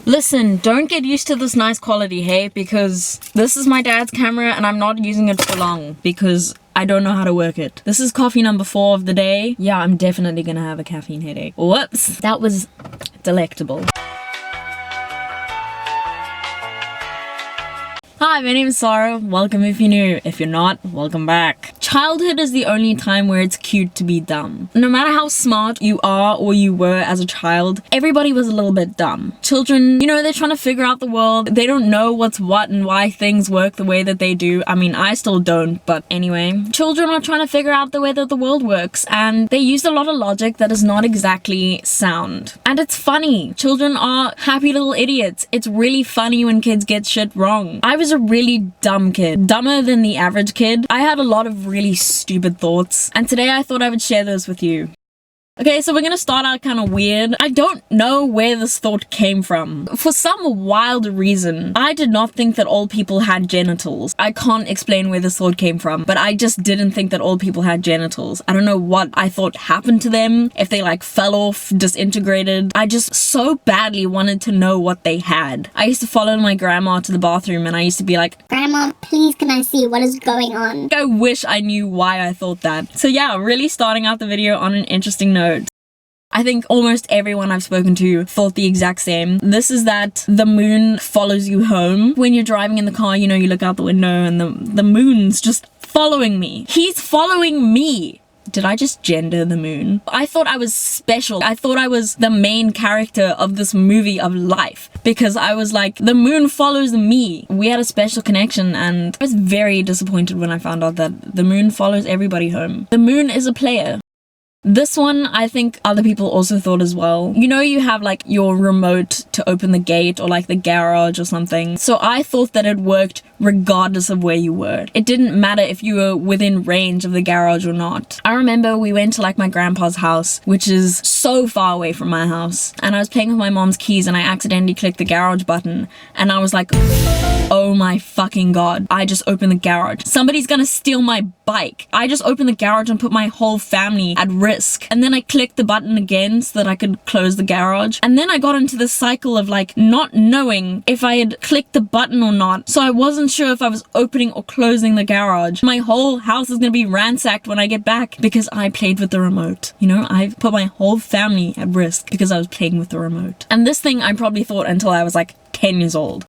Listen, don't get used to this nice quality, hey? Because this is my dad's camera and I'm not using it for long because I don't know how to work it. This is coffee number 4 of the day. Yeah, I'm definitely gonna have a caffeine headache. Whoops. That was delectable. Hi, my name is Sarah. Welcome if you're new. If you're not, welcome back. Childhood is the only time where it's cute to be dumb. No matter how smart you are or you were as a child, everybody was a little bit dumb. Children, you know, they're trying to figure out the world. They don't know what's what and why things work the way that they do. I mean, I still don't, but anyway. Children are trying to figure out the way that the world works, and they use a lot of logic that is not exactly sound. And it's funny. Children are happy little idiots. It's really funny when kids get shit wrong. I was a really dumb kid. Dumber than the average kid. I had a lot of really stupid thoughts, and today I thought I would share those with you. Okay, so we're gonna start out kind of weird. I don't know where this thought came from. For some wild reason, I did not think that all people had genitals. I can't explain where this thought came from, but I just didn't think that all people had genitals. I don't know what I thought happened to them, if they like fell off, disintegrated. I just so badly wanted to know what they had. I used to follow my grandma to the bathroom and I used to be like, "Grandma, please can I see what is going on?" I wish I knew why I thought that. So yeah, really starting out the video on an interesting note. I think almost everyone I've spoken to thought the exact same. This is that the moon follows you home. When you're driving in the car, you know, you look out the window and the moon's just following me. He's following me. Did I just gender the moon? I thought I was special. I thought I was the main character of this movie of life because I was like, the moon follows me. We had a special connection, and I was very disappointed when I found out that the moon follows everybody home. The moon is a player. This one, I think other people also thought as well. You know, you have like your remote to open the gate or like the garage or something. So I thought that it worked regardless of where you were. It didn't matter if you were within range of the garage or not. I remember we went to like my grandpa's house, which is so far away from my house. And I was playing with my mom's keys and I accidentally clicked the garage button. And I was like, oh my fucking god, I just opened the garage. Somebody's gonna steal my bike. I just opened the garage and put my whole family at risk. And then I clicked the button again so that I could close the garage. And then I got into this cycle of like not knowing if I had clicked the button or not. So I wasn't sure if I was opening or closing the garage. My whole house is gonna be ransacked when I get back because I played with the remote. You know, I put my whole family at risk because I was playing with the remote. And this thing I probably thought until I was like 10 years old.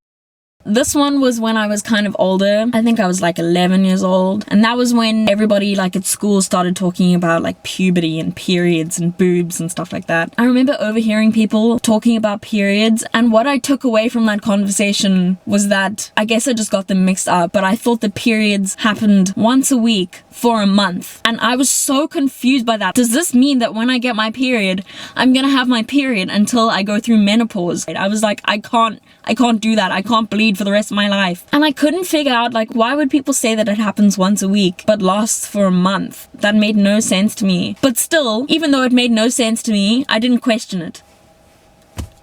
This one was when I was kind of older. I think I was like 11 years old. And that was when everybody like at school started talking about like puberty and periods and boobs and stuff like that. I remember overhearing people talking about periods, and what I took away from that conversation was that I guess I just got them mixed up, but I thought the periods happened once a week for a month. And I was so confused by that. Does this mean that when I get my period, I'm gonna have my period until I go through menopause? I was like, I can't do that. I can't bleed for the rest of my life. And I couldn't figure out like, why would people say that it happens once a week but lasts for a month? That made no sense to me. But still, even though it made no sense to me, I didn't question it.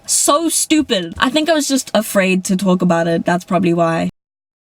So stupid. I think I was just afraid to talk about it. That's probably why.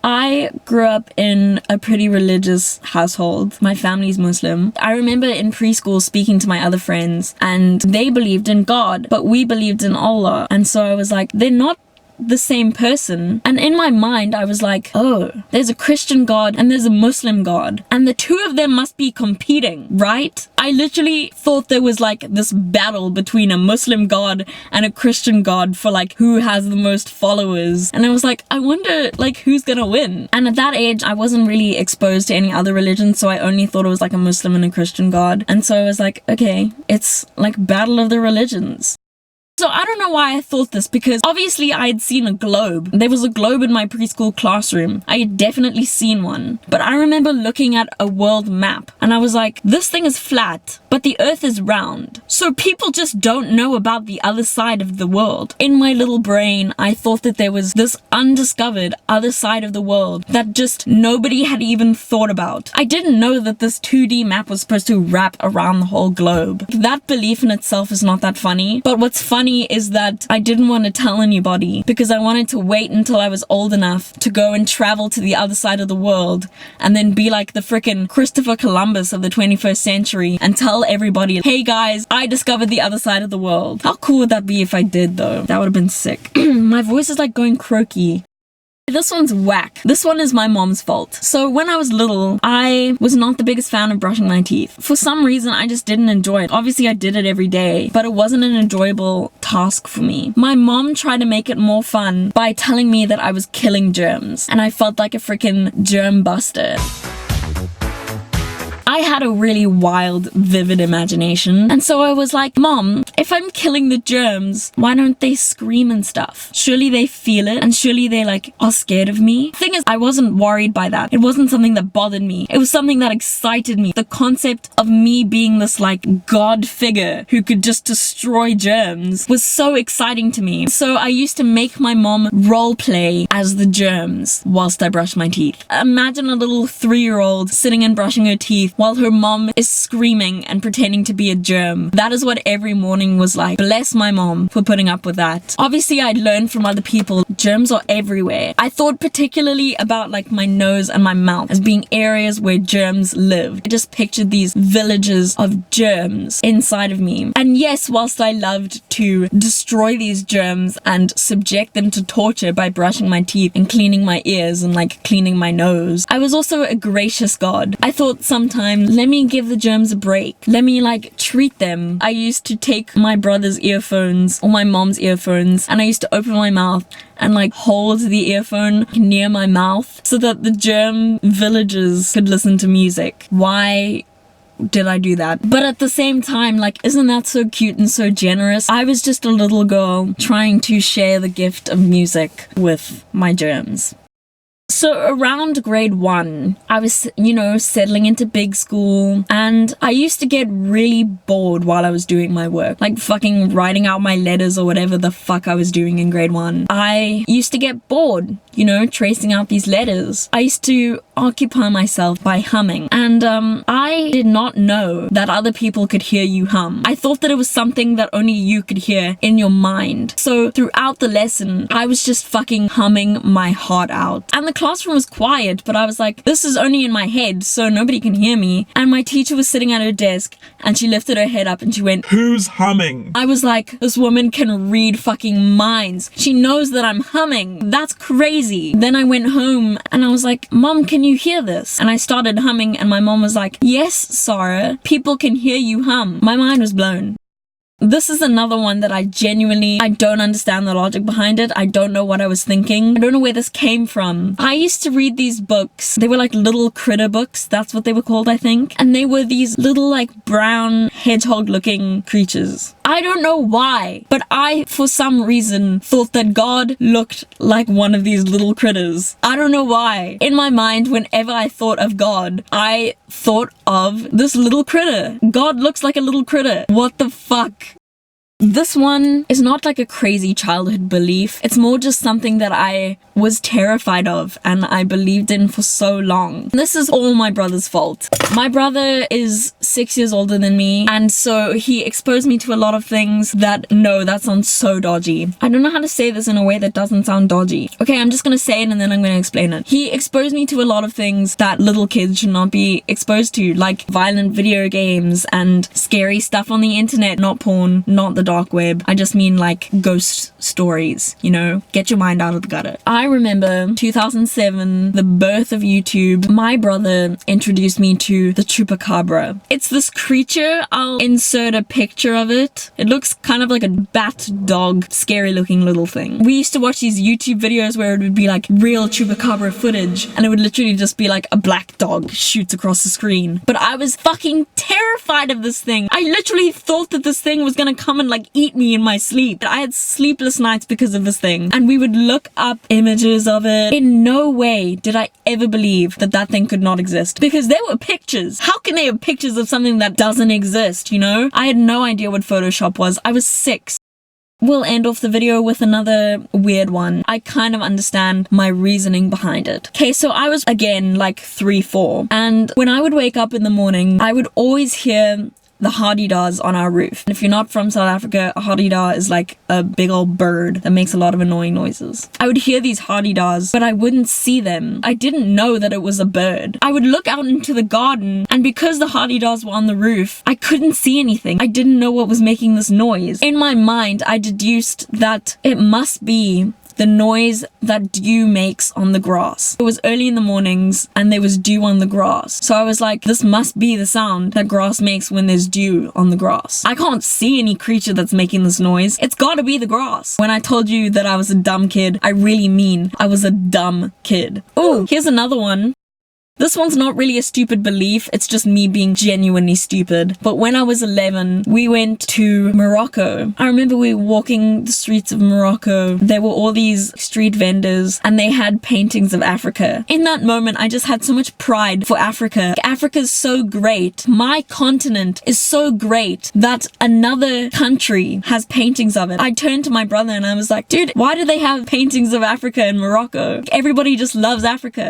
I grew up in a pretty religious household. My family's Muslim. I remember in preschool speaking to my other friends and they believed in God, but we believed in Allah. And so I was like, they're not the same person. And in my mind I was like, oh, there's a Christian God and there's a Muslim God, and the two of them must be competing, right? I literally thought there was like this battle between a Muslim God and a Christian God for like who has the most followers, and I was like, I wonder like who's gonna win. And at that age I wasn't really exposed to any other religion, so I only thought it was like a Muslim and a Christian God. And so I was like, okay, it's like battle of the religions. So I don't know why I thought this, because obviously I had seen a globe. There was a globe in my preschool classroom. I had definitely seen one. But I remember looking at a world map and I was like, this thing is flat, but the earth is round. So people just don't know about the other side of the world. In my little brain, I thought that there was this undiscovered other side of the world that just nobody had even thought about. I didn't know that this 2D map was supposed to wrap around the whole globe. That belief in itself is not that funny, but what's funny funny is that I didn't want to tell anybody because I wanted to wait until I was old enough to go and travel to the other side of the world and then be like the frickin' Christopher Columbus of the 21st century and tell everybody, hey guys, I discovered the other side of the world. How cool would that be if I did though? That would have been sick. My voice is like going croaky. This one's whack. This one is my mom's fault. So when I was little, I was not the biggest fan of brushing my teeth. For some reason, I just didn't enjoy it. Obviously, I did it every day, but it wasn't an enjoyable task for me. My mom tried to make it more fun by telling me that I was killing germs, and I felt like a freaking germ buster. I had a really wild, vivid imagination, and so I was like, Mom, if I'm killing the germs, why don't they scream and stuff? Surely they feel it, and surely they like are scared of me. The thing is, I wasn't worried by that. It wasn't something that bothered me. It was something that excited me. The concept of me being this like god figure who could just destroy germs was so exciting to me. So I used to make my mom role play as the germs whilst I brushed my teeth. Imagine a little 3-year-old sitting and brushing her teeth while her mom is screaming and pretending to be a germ. That is what every morning was like. Bless my mom for putting up with that. Obviously, I'd learned from other people, germs are everywhere. I thought particularly about like my nose and my mouth as being areas where germs lived. I just pictured these villages of germs inside of me. And yes, whilst I loved to destroy these germs and subject them to torture by brushing my teeth and cleaning my ears and like cleaning my nose, I was also a gracious god. I thought sometimes, let me give the germs a break. Let me like treat them. I used to take my brother's earphones or my mom's earphones and I used to open my mouth and like hold the earphone near my mouth so that the germ villagers could listen to music. Why did I do that? But at the same time, like, isn't that so cute and so generous? I was just a little girl trying to share the gift of music with my germs. So around grade 1, I was, settling into big school, and I used to get really bored while I was doing my work, like fucking writing out my letters or whatever the fuck I was doing in grade 1. I used to get bored, tracing out these letters. I used to occupy myself by humming, and I did not know that other people could hear you hum. I thought that it was something that only you could hear in your mind. So throughout the lesson, I was just fucking humming my heart out. And the classroom was quiet, but I was like, this is only in my head, so nobody can hear me. And my teacher was sitting at her desk, and she lifted her head up and she went, "Who's humming?" I was like, this woman can read fucking minds. She knows that I'm humming. That's crazy. Then I went home and I was like, Mom, can you hear this? And I started humming, and my mom was like, yes, Sarah, people can hear you hum. My mind was blown. This is another one that I don't understand the logic behind it. I don't know what I was thinking. I don't know where this came from. I used to read these books. They were like little critter books. That's what they were called, I think. And they were these little like brown hedgehog looking creatures. I don't know why, but I, for some reason, thought that God looked like one of these little critters. I don't know why. In my mind, whenever I thought of God, I thought of this little critter. God looks like a little critter. What the fuck? This one is not like a crazy childhood belief. It's more just something that I was terrified of and I believed in for so long. This is all my brother's fault. My brother is 6 years older than me, and so he exposed me to a lot of things that sounds so dodgy. I don't know how to say this in a way that doesn't sound dodgy. Okay, I'm just gonna say it and then I'm gonna explain it. He exposed me to a lot of things that little kids should not be exposed to, like violent video games and scary stuff on the internet, not porn, not the dark web. I just mean like ghost stories, get your mind out of the gutter. I remember 2007, the birth of YouTube. My brother introduced me to the chupacabra. It's this creature. I'll insert a picture of it. It looks kind of like a bat dog, scary looking little thing. We used to watch these YouTube videos where it would be like real chupacabra footage, and it would literally just be like a black dog shoots across the screen. But I was fucking terrified of this thing. I literally thought that this thing was gonna come and like eat me in my sleep. I had sleepless nights because of this thing, and we would look up images of it. In no way did I ever believe that that thing could not exist, because there were pictures. How can they have pictures of something that doesn't exist, I had no idea what Photoshop was. I was 6. We'll end off the video with another weird one. I kind of understand my reasoning behind it. Okay, so I was again like 3, 4, and when I would wake up in the morning, I would always hear the hardy-daws on our roof. And if you're not from South Africa, a hardy-daw is like a big old bird that makes a lot of annoying noises. I would hear these hardy-daws, but I wouldn't see them. I didn't know that it was a bird. I would look out into the garden, and because the hardy-daws were on the roof, I couldn't see anything. I didn't know what was making this noise. In my mind, I deduced that it must be the noise that dew makes on the grass. It was early in the mornings and there was dew on the grass. So I was like, this must be the sound that grass makes when there's dew on the grass. I can't see any creature that's making this noise. It's gotta be the grass. When I told you that I was a dumb kid, I really mean I was a dumb kid. Oh, here's another one. This one's not really a stupid belief, it's just me being genuinely stupid. But when I was 11, we went to Morocco. I remember we were walking the streets of Morocco. There were all these street vendors and they had paintings of Africa. In that moment, I just had so much pride for Africa. Africa's so great. My continent is so great that another country has paintings of it. I turned to my brother and I was like, dude, why do they have paintings of Africa in Morocco? Everybody just loves Africa.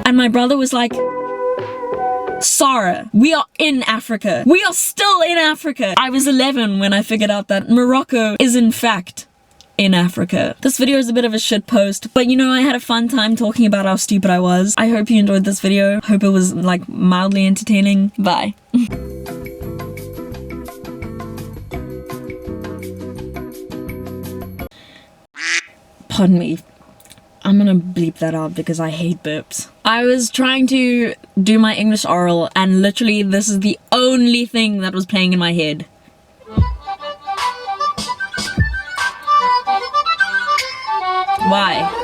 And my brother was like, Sarah, we are in Africa. We are still in Africa. I was 11 when I figured out that Morocco is in fact in Africa. This video is a bit of a shit post, but you know, I had a fun time talking about how stupid I was. I hope you enjoyed this video. Hope it was like mildly entertaining. Bye. Pardon me. I'm gonna bleep that out because I hate burps. I was trying to do my English oral and literally this is the only thing that was playing in my head. Why?